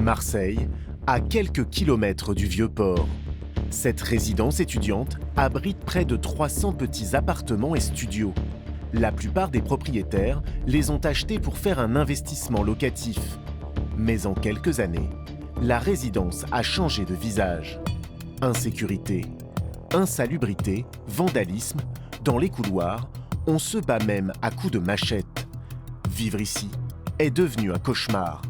Marseille, à quelques kilomètres du Vieux-Port. Cette résidence étudiante abrite près de 300 petits appartements et studios. La plupart des propriétaires les ont achetés pour faire un investissement locatif. Mais en quelques années, la résidence a changé de visage. Insécurité, insalubrité, vandalisme, dans les couloirs, on se bat même à coups de machette. Vivre ici est devenu un cauchemar,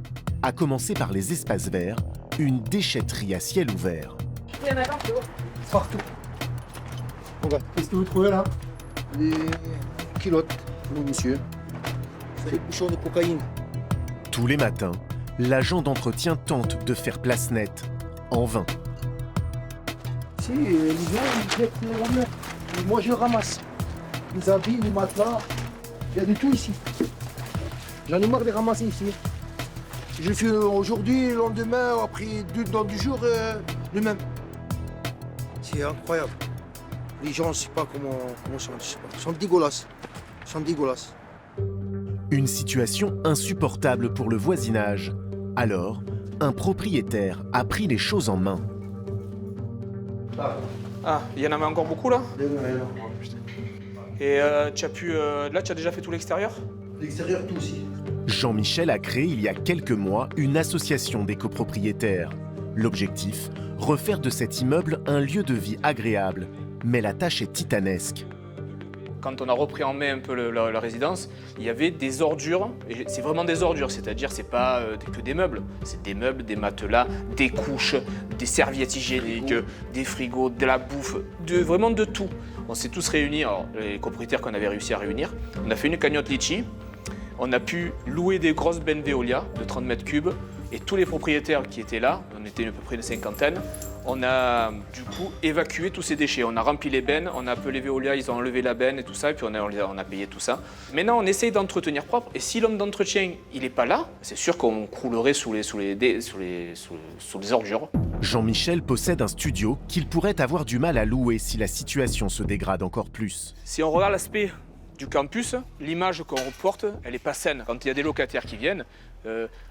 à commencer par les espaces verts, une déchetterie à ciel ouvert. Il y en a partout. Partout. Regarde, qu'est-ce que vous trouvez là? Des culottes, oui monsieur. C'est des bouchons de cocaïne. Tous les matins, l'agent d'entretien tente de faire place nette, en vain. Si, les gens, ils jettent les remèdes. Et moi, je ramasse. Les habits, les matelas, il y a de tout ici. J'en ai marre de les ramasser ici. Je fais aujourd'hui, le lendemain, après dans 2 jours, le même. C'est incroyable. Les gens, je ne sais pas comment ça, je sais pas. Ils sont dégueulasses. Ils sont dégueulasses. Une situation insupportable pour le voisinage. Alors, un propriétaire a pris les choses en main. Ah, il y en avait encore beaucoup là? Et là, tu as déjà fait tout l'extérieur? L'extérieur, tout aussi. Jean-Michel a créé il y a quelques mois une association des copropriétaires. L'objectif, refaire de cet immeuble un lieu de vie agréable. Mais la tâche est titanesque. Quand on a repris en main un peu la résidence, il y avait des ordures, et c'est vraiment des ordures, c'est-à-dire c'est pas que des meubles, c'est des meubles, des matelas, des couches, des serviettes hygiéniques, des frigos, de la bouffe, vraiment de tout. On s'est tous réunis, alors, les copropriétaires qu'on avait réussi à réunir, on a fait une cagnotte litchi, on a pu louer des grosses bennes Veolia de 30 mètres cubes, et tous les propriétaires qui étaient là, on était à peu près une cinquantaine, on a du coup évacué tous ces déchets. On a rempli les bennes, on a appelé Veolia, ils ont enlevé la benne et tout ça, et puis on a payé tout ça. Maintenant, on essaye d'entretenir propre, et si l'homme d'entretien, il n'est pas là, c'est sûr qu'on croulerait sous les ordures. Jean-Michel possède un studio qu'il pourrait avoir du mal à louer si la situation se dégrade encore plus. Si on regarde l'aspect du campus, l'image qu'on reporte, elle n'est pas saine. Quand il y a des locataires qui viennent,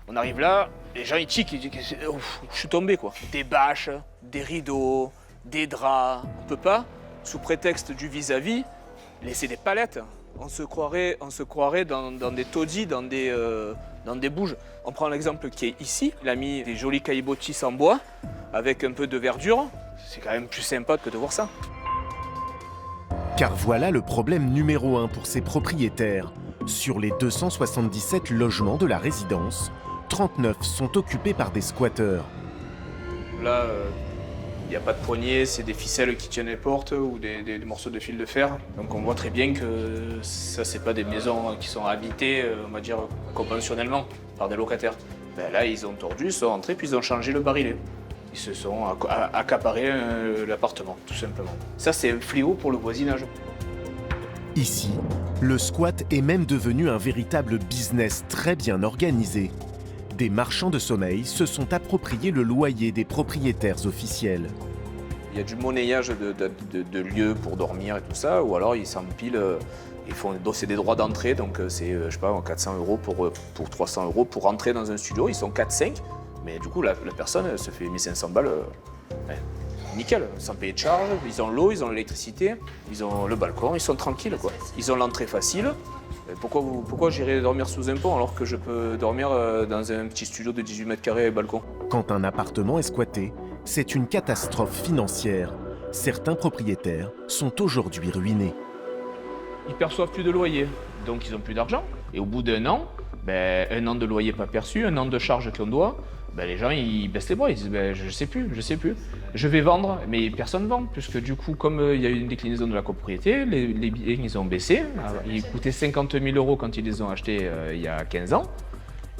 on arrive là, les gens ils tiquent, ils disent « je suis tombé quoi ». Des bâches, des rideaux, des draps. On ne peut pas, sous prétexte du vis-à-vis, laisser des palettes. On se croirait dans des taudis, dans des bouges. On prend l'exemple qui est ici. Il a mis des jolis caillebotis en bois, avec un peu de verdure. C'est quand même plus sympa que de voir ça. Car voilà le problème numéro 1 pour ces propriétaires. Sur les 277 logements de la résidence, 39 sont occupés par des squatteurs. Là, il n'y a pas de poignée, c'est des ficelles qui tiennent les portes ou des morceaux de fil de fer. Donc on voit très bien que ça, c'est pas des maisons qui sont habitées, on va dire, conventionnellement par des locataires. Ben là, ils ont tordu, ils sont rentrés, puis ils ont changé le barillet. Ils se sont accaparés l'appartement, tout simplement. Ça, c'est un fléau pour le voisinage. Ici, le squat est même devenu un véritable business très bien organisé. Des marchands de sommeil se sont appropriés le loyer des propriétaires officiels. Il y a du monnayage de lieux pour dormir et tout ça, ou alors ils s'empilent, c'est des droits d'entrée, donc c'est, je sais pas, 400 € pour 300 € pour rentrer dans un studio. Ils sont 4-5, mais du coup la personne se fait 1500 balles. Nickel, sans payer de charge, ils ont l'eau, ils ont l'électricité, ils ont le balcon, ils sont tranquilles quoi. Ils ont l'entrée facile. Pourquoi j'irais dormir sous un pont alors que je peux dormir dans un petit studio de 18 mètres carrés et balcon? Quand un appartement est squatté, c'est une catastrophe financière. Certains propriétaires sont aujourd'hui ruinés. Ils perçoivent plus de loyer, donc ils n'ont plus d'argent. Et au bout d'un an, un an de loyer pas perçu, un an de charges qu'on doit, les gens ils baissent les bras, ils disent je sais plus, je vais vendre, mais personne ne vend, puisque du coup comme il y a eu une déclinaison de la copropriété, les billets ils ont baissé, ils coûtaient 50 000 € quand ils les ont achetés il y a 15 ans,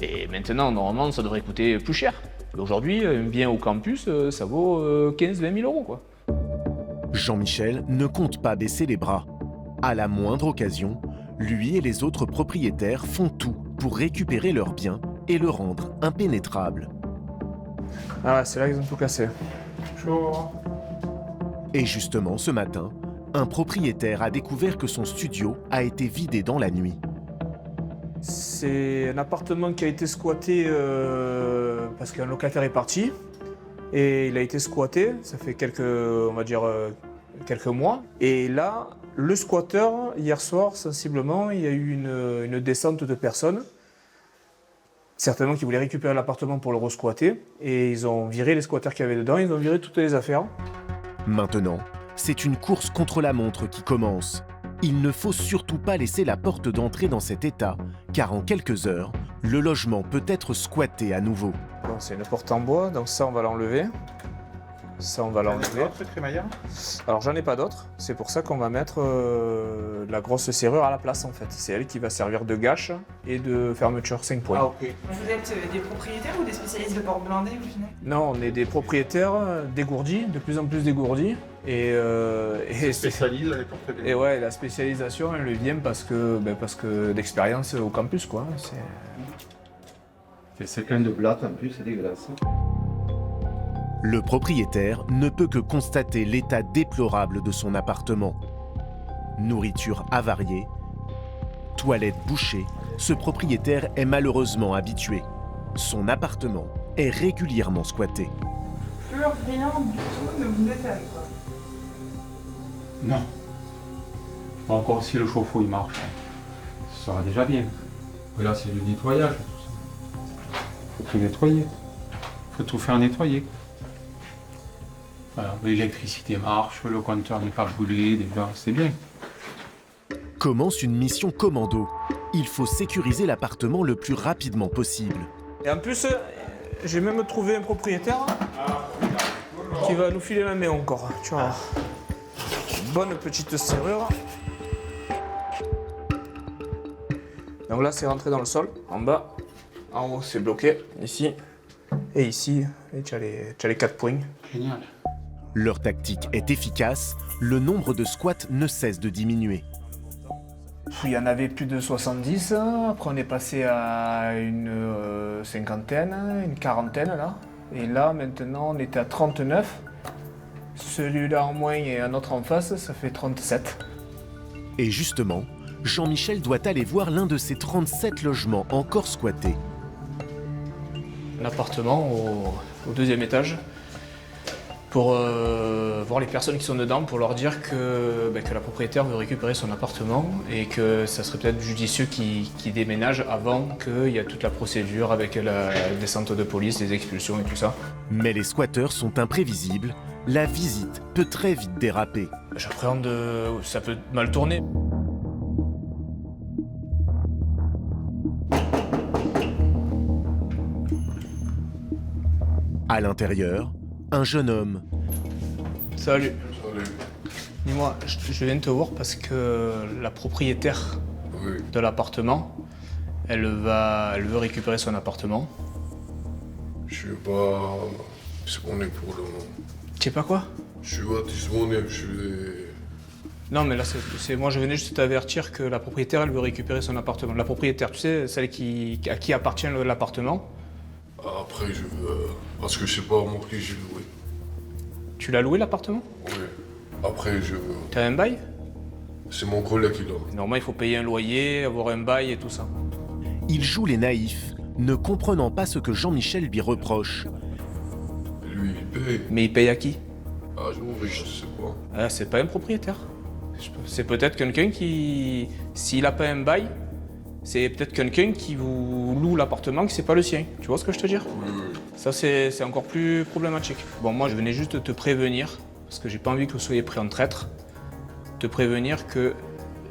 et maintenant normalement ça devrait coûter plus cher. Aujourd'hui un bien au campus ça vaut 15-20 000 € quoi. Jean-Michel ne compte pas baisser les bras. À la moindre occasion, lui et les autres propriétaires font tout pour récupérer leurs biens et le rendre impénétrable. Ah ouais, c'est là qu'ils ont tout cassé. Chaud. Et justement, ce matin, un propriétaire a découvert que son studio a été vidé dans la nuit. C'est un appartement qui a été squatté parce qu'un locataire est parti. Et il a été squatté, ça fait on va dire, quelques mois. Et là, le squatteur, hier soir, sensiblement, il y a eu une descente de personnes. Certainement qui voulaient récupérer l'appartement pour le resquatter. Et ils ont viré les squatteurs qu'il y avait dedans, ils ont viré toutes les affaires. Maintenant, c'est une course contre la montre qui commence. Il ne faut surtout pas laisser la porte d'entrée dans cet état, car en quelques heures, le logement peut être squatté à nouveau. Bon, c'est une porte en bois, donc ça on va l'enlever. Ça on va l'enlever. Alors j'en ai pas d'autres, c'est pour ça qu'on va mettre la grosse serrure à la place en fait. C'est elle qui va servir de gâche et de fermeture 5 points. Ah, ok. Vous êtes des propriétaires ou des spécialistes de portes blindées au final? Non, on est des propriétaires dégourdis, de plus en plus dégourdis. Et Spécialise les portes blindées. et ouais, la spécialisation elle vient parce que d'expérience au campus quoi. C'est plein de blattes en plus, c'est dégueulasse. Le propriétaire ne peut que constater l'état déplorable de son appartement. Nourriture avariée, toilettes bouchées, ce propriétaire est malheureusement habitué. Son appartement est régulièrement squatté. Plus rien du tout ne vous défait quoi. Non. Bon, encore si le chauffe-eau il marche, ça sera déjà bien. Et là c'est du nettoyage, tout ça. Faut tout nettoyer. Faut tout faire nettoyer. Voilà, l'électricité marche, le compteur n'est pas brûlé, déjà c'est bien. Commence une mission commando. Il faut sécuriser l'appartement le plus rapidement possible. Et en plus, j'ai même trouvé un propriétaire qui va nous filer la main encore. Tu vois. Bonne petite serrure. Donc là, c'est rentré dans le sol, en bas. En haut, c'est bloqué, ici. Et ici, tu as les 4 points. Génial. Leur tactique est efficace, le nombre de squats ne cesse de diminuer. Il y en avait plus de 70, après on est passé à une cinquantaine, une quarantaine là. Et là maintenant on était à 39. Celui-là en moins et un autre en face, ça fait 37. Et justement, Jean-Michel doit aller voir l'un de ces 37 logements encore squattés. Un appartement au 2e étage pour voir les personnes qui sont dedans, pour leur dire que la propriétaire veut récupérer son appartement et que ça serait peut-être judicieux qu'ils déménagent avant qu'il y ait toute la procédure avec la descente de police, les expulsions et tout ça. Mais les squatteurs sont imprévisibles, la visite peut très vite déraper. J'appréhende, ça peut mal tourner. À l'intérieur, un jeune homme. Salut. Salut. Dis-moi, je viens de te voir parce que la propriétaire Oui. de l'appartement, elle veut récupérer son appartement. Je suis pas disponible pour le moment. Tu sais pas quoi? Je suis pas disponible, Non, mais là, c'est moi, je venais juste t'avertir que la propriétaire, elle veut récupérer son appartement. La propriétaire, tu sais, celle à qui appartient l'appartement. Après, je veux. Parce que je sais pas moi qui j'ai loué. Tu l'as loué l'appartement? Oui. Après, je veux. T'as un bail? C'est mon collègue qui l'a. Normalement, il faut payer un loyer, avoir un bail et tout ça. Il joue les naïfs, ne comprenant pas ce que Jean-Michel lui reproche. Lui, il paye. Mais il paye à qui? Ah, je sais pas. Ah, c'est pas un propriétaire. C'est peut-être quelqu'un qui, s'il a pas un bail, c'est peut-être quelqu'un qui vous loue l'appartement qui c'est pas le sien. Tu vois ce que je te dis? Oui, oui. Ça, c'est encore plus problématique. Bon, moi, je venais juste te prévenir, parce que j'ai pas envie que vous soyez pris en traître, te prévenir que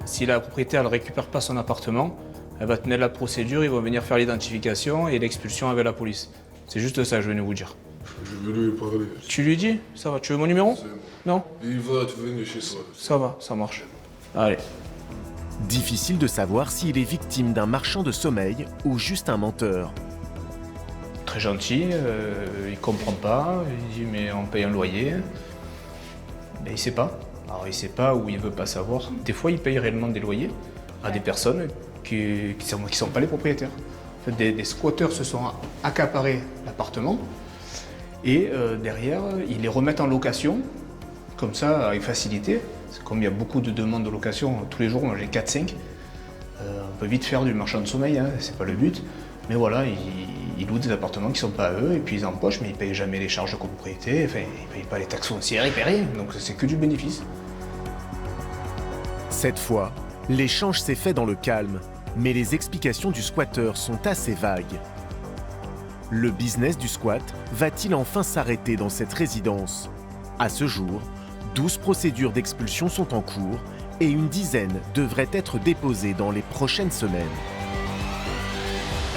si la propriétaire ne récupère pas son appartement, elle va tenir la procédure, ils vont venir faire l'identification et l'expulsion avec la police. C'est juste ça que je venais vous dire. Je vais lui parler. Tu lui dis? Ça va, tu veux mon numéro? C'est bon. Non? Il va te venir chez toi. Ça va, ça marche. Allez. Difficile de savoir s'il est victime d'un marchand de sommeil ou juste un menteur. Très gentil, il comprend pas, il dit mais on paye un loyer. Mais il sait pas. Alors il sait pas ou il veut pas savoir. Des fois il paye réellement des loyers à des personnes qui sont pas les propriétaires. En fait, des squatteurs se sont accaparés l'appartement et derrière ils les remettent en location, comme ça avec facilité. Comme il y a beaucoup de demandes de location tous les jours, moi j'ai 4-5. On peut vite faire du marchand de sommeil, hein, c'est pas le but. Mais voilà, ils louent des appartements qui sont pas à eux, et puis ils empochent, mais ils payent jamais les charges de copropriété, enfin, ils payent pas les taxes foncières, ils payent rien, donc c'est que du bénéfice. Cette fois, l'échange s'est fait dans le calme, mais les explications du squatteur sont assez vagues. Le business du squat va-t-il enfin s'arrêter dans cette résidence? À ce jour, 12 procédures d'expulsion sont en cours et une dizaine devraient être déposées dans les prochaines semaines.